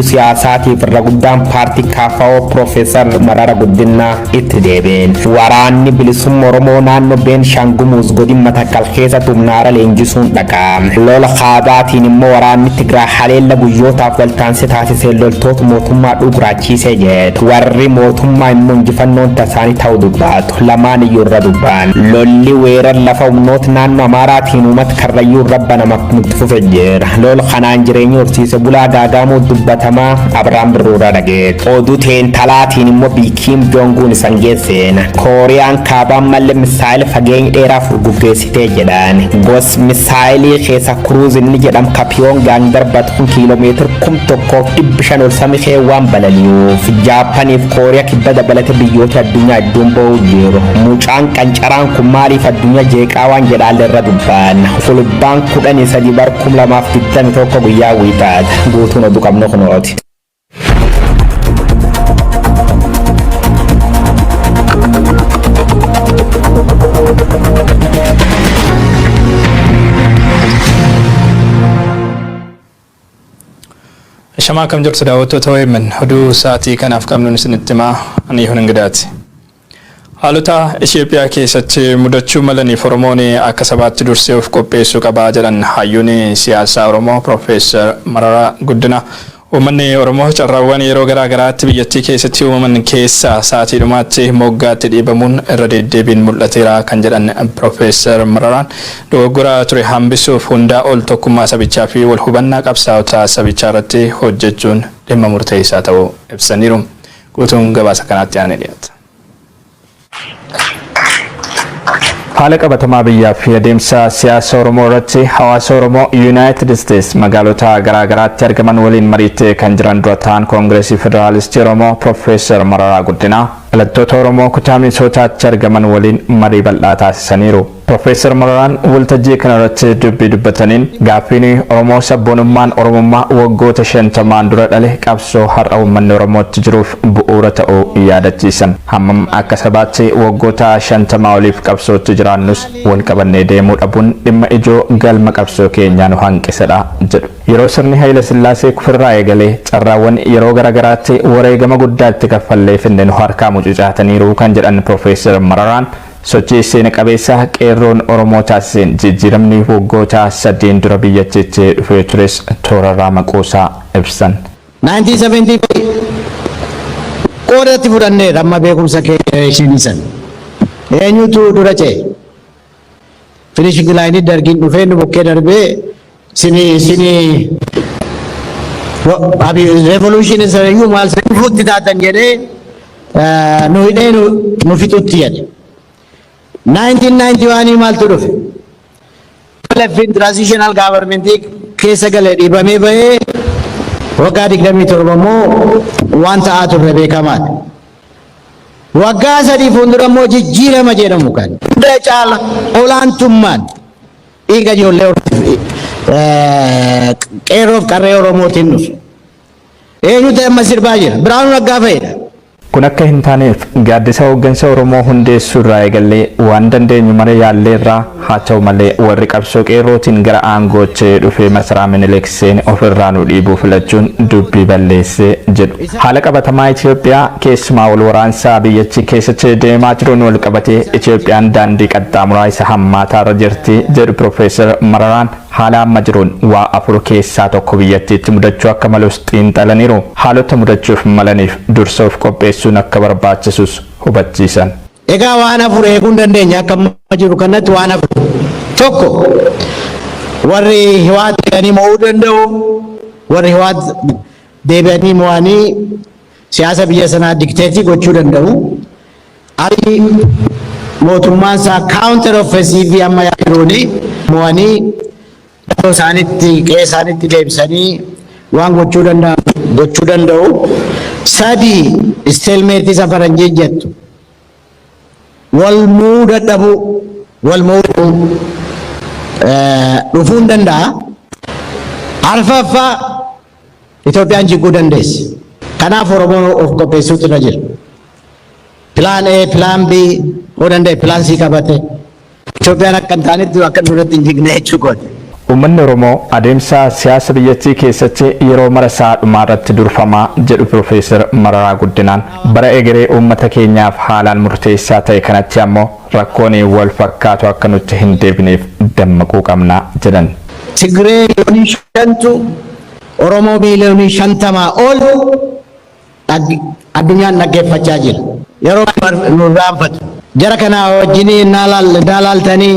Siyaasaatii fi guddaan paartii KFO Profeesar Mararaa Guddinaa itti deebiin waraanni bilisummaa Oromoo naannoo Beenishaangul godina Matakkal keessatti humnaara leenjisuun dhaqaa lola kaabaatiin immoo waraanni Tigraay haleella guyyootaaf waltaansee taasisee loltoota mootummaa dhuguraachiisee jedhu warri mootummaa immoo injifannoon tasaanii ta'uu dubbatu lamaan iyyuu irra dubbaan lolli weerar lafa humnoota naannoo Amaaraatiin uummata Karrayyuu rabba nama nutti fufee jira lola kanaan jireenya horsiise bulaa gaagaamoo dubbata Abraham Birruura dhageet oduu talaatiin immoo Kiim Joong-un isan geesseen Kooriyaan kaabaan malle misaayil fageenya dheeraa furguggeessitee jedhan gos misaayilii keessa Kuruuz inni jedham Pyongyang darbatu kun kiiloomeetira 1,500 ol samii waan balali'uuf Jaappaaniif Kooriyaa kibba dabalate biyyoota addunyaa hedduun ba'uu jiru mucaan qancaraan kun maaliif addunyaa jeeqaa waan jedhaalle irra dubbaan fulbaan 13 bar 2021 guyyaa wiixaata guutuun oduu qabnu kun Shama kam jirtu daawwattoota OMN oduu sa'aatii kanaaf qabnuun isinitti himaa ani Hunangidaati. Haalota Itoophiyaa keessatti mudachuu malaniif Oromoon akka sabaatti dursee of qopheessuu qabaa jedhan hayyuun siyaasaa Oromoo Profeesar Mararaa Guddinaa uummanni Oromoo carraawwan yeroo garaa garaatti biyyattii keessatti uumaman keessaa sa'aatiidhumaatti moggaatti dhiibamuun irra deddeebiin mul'ateera kan jedhan Profeesar Mararaan dogoggora ture hambisuuf hundaa ol tokkummaa sabichaa fi wal hubannaa qabsaa'ota sabichaa irratti hojjechuun dhimma murteessaa ta'uu ibsaniiru. Guutuun gabaasa kanaatti aanee dhiyaata. Haala qabatamaa biyyaa fi adeemsa siyaasa Oromoo irratti hawaasa Oromoo United States magaalota garaa garaatti argaman waliin mariittee kan jiran dura ta'an Koongireesii Federaalistii Oromoo Profeesar Mararaa Guddinaa dhalattoota Oromoo kutaa Minisootaatti argaman waliin marii bal'aa taasisaniiru. Profeesar Mararaan waltajjii kana irratti dubbii dubbataniin gaaffiin Oromoo sabboonummaan Oromummaa waggoota 50 dura dhale qabsoo har'a uummanni Oromootti jiruuf bu'uura ta'uu yaadachiisan. Hammam akka sabaatti waggoota 50 oliif qabsootti jiraannus wal qabannee deemuu dhabuun dhimma ijoo galma qabsoo keenyaa nu hanqisedha jedhu. Yeroo sirni Haayile Sillaasee kufirraa eegalee carraawwan yeroo garaa garaatti wareegama guddaatti kaffallee finne nu harkaa mucucaataniiru kan jedhan Profeesar Mararaan sochii seena qabeessa qeerroon Oromoo taasiseen jijjiiramni waggoota 8 dura biyyattiitti dhufee tures toorarraa maquusaa ibsan. 1974 qoodatti fudhannee amma beekumsa keeshiniisan eenyutu dura ce'e finishing line dargiin dhufee nu bokkee darbee sini revolution isayyuu maal fuutti taatan jedhee nu hidhee nu fixutti jedhe. 1991 maaltu dhufe lafin transitional government keessa galee dhiibamee bahee waggaa 27 immoo waan ta'aa turre beekamaadha. Waggaa 3 fuuldura immoo jijjiirama jedhamu kan hunda caala olaantummaan dhiiga ijoollee qeerroof qarree Oromootiin dhufe. Eenyutu amma sirbaa jira? Biraanuu Naggaa fa'idha. Kun akka hin taaneef gaaddisa hooggansa Oromoo hundeessuu irraa eegallee waan dandeenyu malee yaallee irraa haa ta'u malee warri qabsoo qeerrootiin gara aangootti dhufee masaraa Minilik seene ofirraa nu dhiibuu filachuun dubbii balleessee jedhu. Haala qabatamaa Itoophiyaa keessumaa wal waraansaa biyyattii keessatti deemaa jiruun wal qabatee Itoophiyaan daandii qaxxaamuraa isa hammaataa irra jirti jedhu Profeesar Mararaan haala amma jiruun waa afur keessaa tokko biyyattiitti mudachuu akka malus xiinxalaniiru. Haalota mudachuuf malaniif dursa of qopheessuun akka barbaachisus hubachiisan. Egaa waan afur eeguu dandeenya akka amma jiru kanatti waan afur tokko warri hiwaat deebi'anii mo'uu danda'u warri hiwaat deebi'anii mo'anii siyaasa biyya sanaa dikteetii gochuu danda'u. Abi mootummaan isaa counter offensive amma yaaduuni mo'anii isaanitti qe'ee isaanitti deebisanii waan gochuu danda'u. Sadi stalemate isa faranjiin jettu wal mo'uu dadhabuu wal mo'uu dhufuu hin danda'a. Arfaffaa Itoophiyaan jigguu dandeessi. Kanaaf Oromoon of qopheessuutu irra jira. Plan A, Plan B hoo danda'e Plan C qabate Itoophiyaan akka hin taanetti akka duratti hin jigne jechuu godhe. Uummanni Oromoo adeemsa siyaasa biyyattii keessatti yeroo marasaa dhumaarratti durfamaa jedhu Profeesar Mararaa Guddinaan bara egeree uummata keenyaaf haalaan murteessaa ta'e kanatti ammoo rakkoon wal fakkaatu akka nutti hin deebineef dammaquu qabna jedhan. Tigree miliyoonii 5 Oromoo miliyoonii 50 ol addunyaan dhaggeeffachaa jira. Yeroo nu raanfatu jara kana wajjin naalaaltanii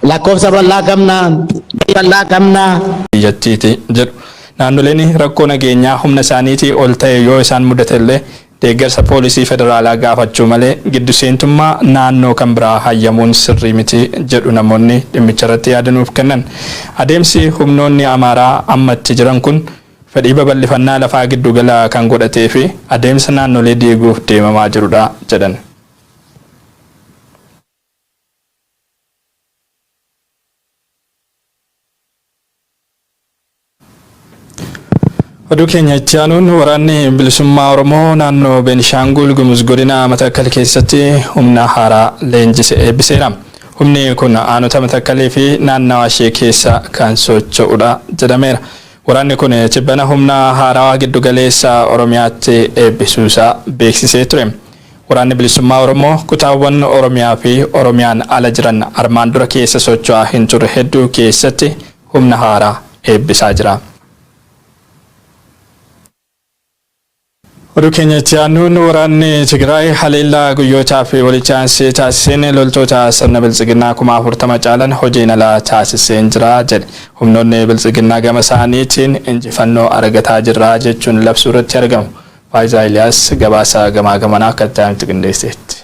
lakkoofsa bal'aa qabnaa biyyattiiti jedhu. Naannoleen rakkoo nageenyaa humna isaaniitii ol ta'e yoo isaan mudatellee deeggarsa poolisii federaalaa gaafachuu malee giddu seentummaa naannoo kan biraa hayyamuun sirrii miti jedhu namoonni dhimmicha irratti yaada nuuf kennan. Adeemsi humnoonni Amaaraa ammatti jiran kun fedhii babal'ifannaa lafaa giddugala kan godhatee fi adeemsa naannolee diiguuf deemamaa jirudha jedhan. Oduu keenya itti aanuun waraanni bilisummaa Oromoo naannoo Beenishaangul Gumuz godina Matakkal keessatti humna haaraa leenjisee eebbiseera. Humni kun aanota Matakkalee fi naannawaa ishee keessa kan socho'udha jedhameera. Waraanni kun tibbana humna haaraa giddugaleessa Oromiyaatti eebbisuusaa beeksisee ture. Waraanni bilisummaa Oromoo kutaawwan Oromiyaa fi Oromiyaan ala jiran armaan dura keessa socho'aa hin turre hedduu keessatti humna haaraa eebbisaa jira. Oduu keenya itti aanuun waraanni Tigraay haleellaa guyyootaa fi walitti aansee taasiseen loltoota sirna biltsiginnaa 40 caalan hojiin alaa taasiseen jira jedhe. Humnoonni biltsiginnaa gama isaaniitiin injifannoo argataa jirra jechuun labsuu irratti argamu. Faayisaa Iliyaas gabaasa gamaa gamanaa akka itti qindeesseetti.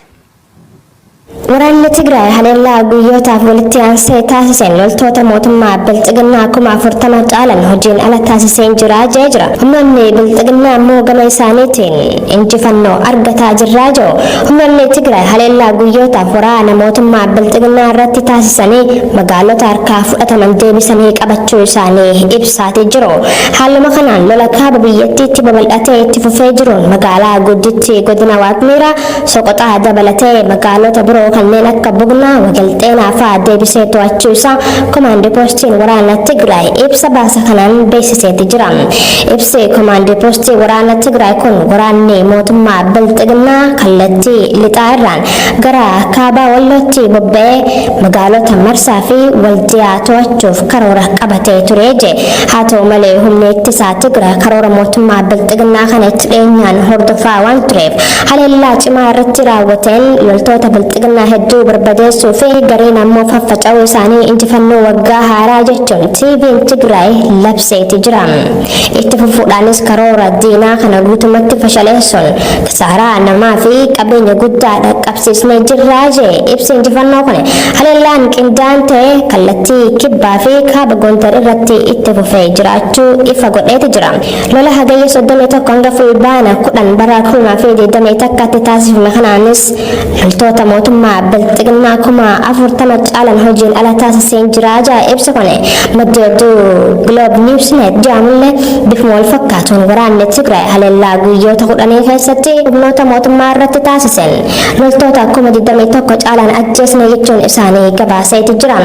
Waraanni Tigraay haleellaa guyyootaaf walitti aansee taasiseen loltoota mootummaa biltsiginnaa 40 caalan hojiin ala taasiseen jira. Humnoonni biltsiginnaa immoo gama isaaniitiin injifannoo argataa jirra jiru. Humnoonni Tigraay haleellaa guyyootaaf waraana mootummaa biltsiginnaa irratti taasisanii magaalota harkaa fudhataman deebisanii qabachuu isaanii ibsaatii jiru. Haaluma kanaan lola kaaba biyyattiitti babal'atee itti fufee jiruun magaalaa guddittii godina Waaqmiraa Soqoxaa dabalatee magaalota biroo kanneen akka Bugnaa Wagalxeenaa fa'aa deebisee to'achuu isaa komaandii poostiin waraana Tigraay ibsa baasa kanaan beeksiseeti jira. Ibsi komaandii poostii waraana Tigraay kun waraanni mootummaa biltsiginnaa kallattii lixaa irraan gara kaabaa Wallootti bobba'ee magaalota Marsaa fi Waldiyaa to'achuuf karoora qabatee ture jedhe. Haa ta'u malee humni ittisaa Tigraay karoora mootummaa biltsiginnaa kana itti dhiyeenyaan hordofaa waan tureef haleellaa cimaa irratti raawwateen loltoota biltsiginnaa hedduu barbadeessuu fi gariin ammoo faffaca'uu isaanii injifannoo waggaa haaraa jechuun TV'n Tigraay labseeti jira. Itti fufuudhaanis karoora diinaa kana guutumatti fashaleessuun kisaaraa namaa fi qabeenya guddaa dhaqqabsiisnee jirra jedhe. Ibsi injifannoo kun haleellaan qindaa'aan ta'e kallattii kibbaa fi kaaba Gondar irratti itti fufee jiraachuu ifa godheeti jira. Lola hagayya 31 hanga fulbaana 10 bara 2021tti taasifame kanaanis loltoota mootummaa biltsiginnaa 40 caalan hojiin ala taasiseen jira jedha ibsa kun. Maddi oduu Globe Newsnet jedhamullee bifuma wal fakkaatuun waraanni Tigraay haleellaa guyyoota 10 keessatti humnoota mootummaa irratti taasiseen loltoota 21 caalan ajjeesne jechuun isaanii gabaaseeti jira.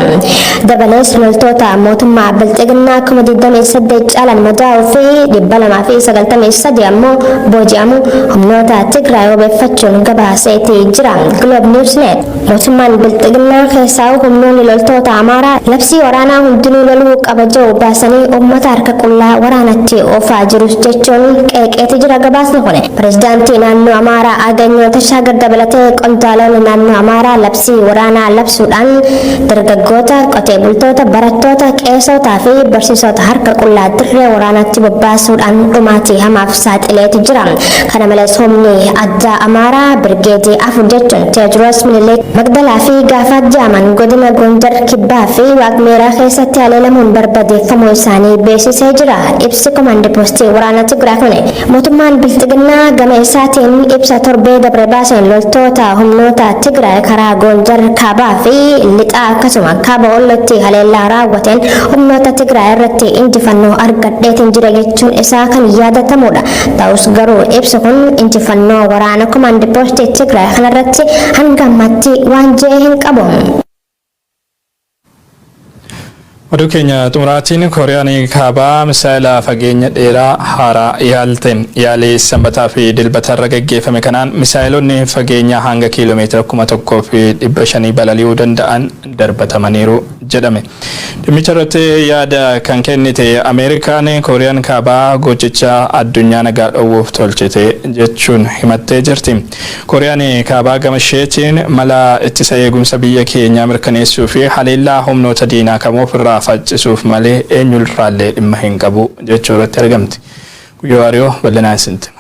Dabalees loltoota mootummaa biltsiginnaa 28 caalan madaa'uu fi 293 ammoo booji'amuu humnoota Tigraay wabeeffachuun gabaaseeti jira. Globe Newsnet mootummaan biltsiginnaa keessaa humnoonni loltoota Amaaraa labsii waraanaa hundinuu loluu qaba jedhu baasanii uummata harka qullaa waraanatti oofaa jirus jechuun qeeqeeti jira gabaasni kun. Pireezidaantii naannoo Amaaraa Aganyoo Tashaagar dabalatee qondaalonni naannoo Amaaraa labsii waraanaa labsuudhaan dargaggoota, qotee bultoota, barattoota, qeessotaa fi barsiisota harka qullaa dirree waraanatti bobbaasuudhaan dhumaatii hamaaf saaxileeti jira. Kana malees humni addaa Amaaraa birgeedii 4 jechuun Tewoodiroos Minilik Magdalaa fi Gaafaat jedhaman godina Gondar kibbaa fi Waaqmeeraa keessatti haleelamuun barbadeeffamuu isaanii beeksisee jira. Ibsi komaandii poostii waraana Tigraay kun mootummaan biltsiginnaa gama isaatiin ibsa torbee dabre baaseen loltoota humnoota Tigraay karaa Gondar kaabaa fi lixaa akkasuma kaaba Wallootti haleellaa raawwateen humnoota Tigraay irratti injifannoo argadheetiin jira jechuun isaa kan yaadatamudha. Ta'us garuu ibsi kun injifannoo waraana komaandii poostii Tigraay kanarratti hanga ammatti waan jedhe hin qabu. Oduu keenya xumuraatiin Kooriyaan kaabaa misaayila fageenya dheeraa haaraa yaalii sanbataa fi dilbata irra gaggeeffame kanaan misaayilonni fageenya hanga kiiloomeetira 1,500 balali'uu danda'an darbatamaniiru jedhame. Dhimmicha irratti yaada kan kennite Ameerikaan Kooriyaan kaabaa gochicha addunyaa nagaa dhowwuuf tolchite jechuun himattee jirti. Kooriyaan kaabaa gama isheetiin mala ittisa eegumsa biyya keenyaa mirkaneessuu fi haleellaa humnoota diinaa kamuu ofirraa faccisuuf malee eenyurraallee dhimma hin qabu jechuu irratti argamti. Guyyoo Ariyoo bal'inaan isinti.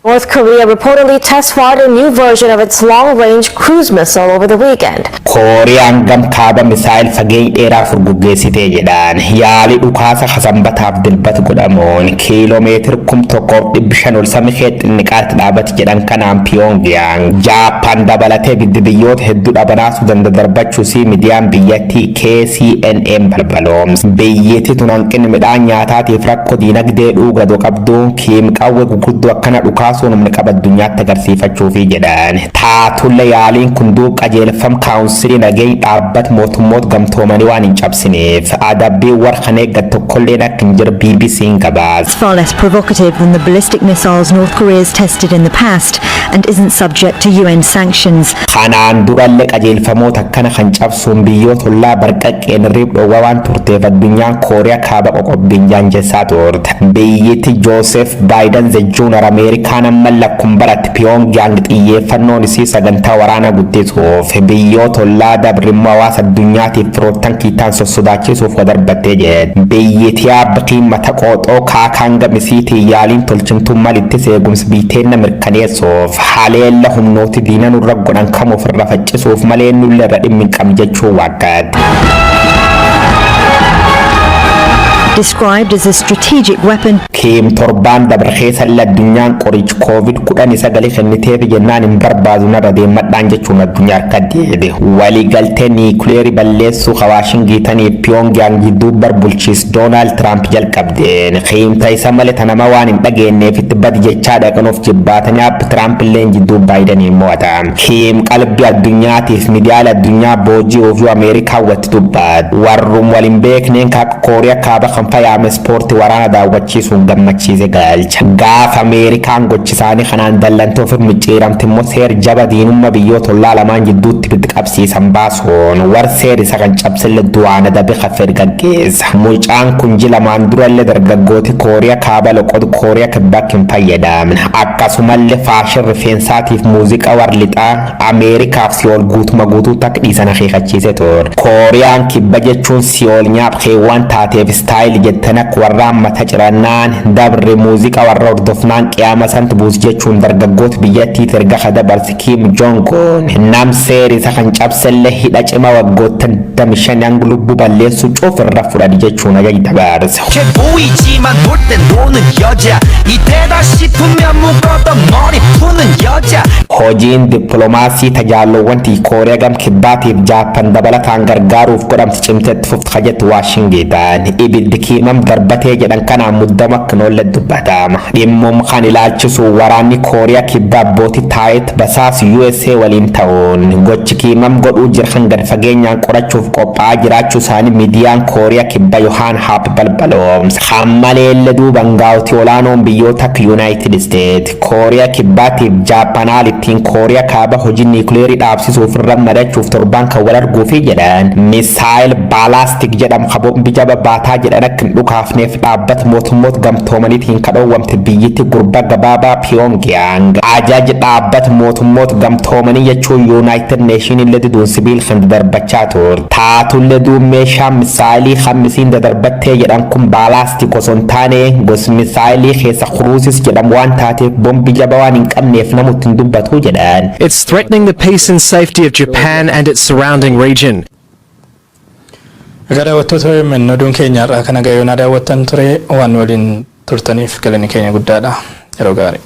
North Korea reportedly test-fired a new version of its long-range cruise missile over the weekend. Kooriyaan gam kaaba misaayil fageenya dheeraa furguggeessitee jedhaan yaalii dhukaasa sanbataaf dilbata godhamuun kiiloomeetira 1,500 ol samii xinniqaatti dhaabate jedhan kanaan Pyongyang Jaapaan dabalatee biyyoota hedduu dhabanaasuu dandarbachuu si miidiyaan biyyattii KCNN balbaloomse. Biyyattii tun hanqinni midhaan nyaataatiif rakkoo diinagdee dhuugadoo qabduun qawwee guguddoo akkana dhukaasuun humna qaba addunyaatti agarsiifachuufi jedhan. Taatulle yaaliin kun duub qajeelfama kaawunsilii nageenya dhaabbata mootummoota gamtoomanii waan hin cabsineef adabbii warqan eeggat tokkolleen akka hin jirre BBC'n gabaase. Far less provocative than the ballistic missiles North Korea has tested in the past and isn't subject to UN sanctions. Kanaan durallee qajeelfamoota akkana kan cabsuun biyyoota ollaa barqaqqeen riibdhoowwa waan turteef addunyaan Kooriyaa kaaba qoqqobbiin jaanjessaa turte. Biyyatti Joosef Baayiden jechuun Ameerikaan amma lakkuun baratti Pyongyang xiyyeeffannoon isii sagantaa waraanaa guddisuuf biyyoota ollaa dabrimmoo hawaasa addunyaatiif firoottan kiitaan sossodaachisuuf wadarbattee jedhe. Biyyatti yaabbatiin mata qooxoo kaakaan gamisiitii yaaliin tolchimtuu malitti seegumsi biiteenna mirkaneessuuf haleella humnooti diina nurra godhan kam ofirra faccisuuf malee nulle irra dhimmi hin qabne jechuu waaqaati. Described as a strategic weapon. Kim torbaan dabarkeessa addunyaan qoricha COVID-19 kenniteef jennaan hin barbaadu narra deemadhaan jechuun addunyaa harka deebi'e. Waliigaltee niikuleerii balleessuu Waashingitaniif Pyongyang gidduu bulchiinsa Doonaald Tiraamp jalqabdeen. Kim taasisa malee tanama waan hin dhageenyeef itti badi jechaa dhaqanuuf jibbaatanii abbi Tiraamp illee gidduu Baayidaniin mo'ata. Kim qalbii addunyaatiif miidiyaalee addunyaa boojii ofii Ameerikaa watti dubbaatu. Warrum waliin beekneen akka Kooriyaa kaaba kan fayyame ispoortii waraana daawwachiisuun gammachiise galcha. Gaafa Ameerikaan gochisaanii kanaan dallantoo fi micciiramti immoo seer jaba diinummaa biyyoota ollaa lamaan jidduutti bitti qabsiisan baasuun war seer isa kan cabsille du'aana dabe kafeer gaggeessa. Mucaan kun jilamaan durallee dargaggooti Kooriyaa kaaba loqotu Kooriyaa kibbaa hin fayyadamne. Akkasumallee faashin rifeensaatiif muuziqaa war lixaa Ameerikaaf Siyool guutuma guutuutti akka dhiisan akeekachiise ture. Kooriyaan kibba jechuun Siyool nyaap keewwan taateef istaayil jettan akka warraan mata cirannaan dabre muuziqaa warra hordofnaan qiyaama santi buus jechuun dargaggoota biyyattii erga dabarse Kim Jong-un nam seeri isa kan cabselle hidha cima waggoottan 25 lubbuu balleessuu cuuf irra fudhadi jechuun ajaji dabarse. 보이지만 놀 땐 노는 여자 이때다 싶으면 묶었던 머리 푸는 여자. Hojiin dippiloomaasii tajaajilawwan Kooriyaa gam kibbaatiif Jaapaan dabalataan gargaaruuf godhamti cimteetti fufti jetti Waashingitan. Ibiddi kiimam darbatee jedhan kanaan muddama akka noolle dubbatama. Dhimmoom kan ilaalchisu waraanni Kooriyaa kibbaa abbootii taayit basaas USA waliin ta'uun gochi kiimam godhuu jiran gad fageenyaan qorachuuf qophaa'aa jiraachuu isaanii miidiyaan Kooriyaa kibbaa Yohaan Haap balbaloomse. Hammaleelle duuban gaawtii olaanoon biyyoota akka Yuunaayitid Isteet Kooriyaa kibbaatiif Jaapaan ittiin Kooriyaa kaaba hojii niikuleerii dhaabsisuuf irra madachuuf torbaan kan wal arguufi jedhan misaayil baalaastik jedhamu kabombi jaba baataa jedhan akka hin dhukaafneef dhaabbata mootummoota gamtoomaniitiin kadhoowwamte biyyatti gurba gabaabaa Pyongyang ajaja dhaabbata mootummoota gamtoomanii jechuun Yuunaayitid Neeshinii illee diduun sibiil kan darbachaa ture. Taatullee duub meeshaan misaayilii hammisiin dadarbattee jedhan kun baalaastik osoo hin taane gosi misaayilii keessa kuruusis jedhamu waan taateef bombi jaba waan hin qabneef namutti hin dubbatu jedhan. It's threatening the peace and safety of Japan and its surrounding region. Gara daawwattoota oduun keenya irraa kana gayoon daawwattan ture waan waliin turtaniif galanni keenya guddaadha. Yeroo gaarii.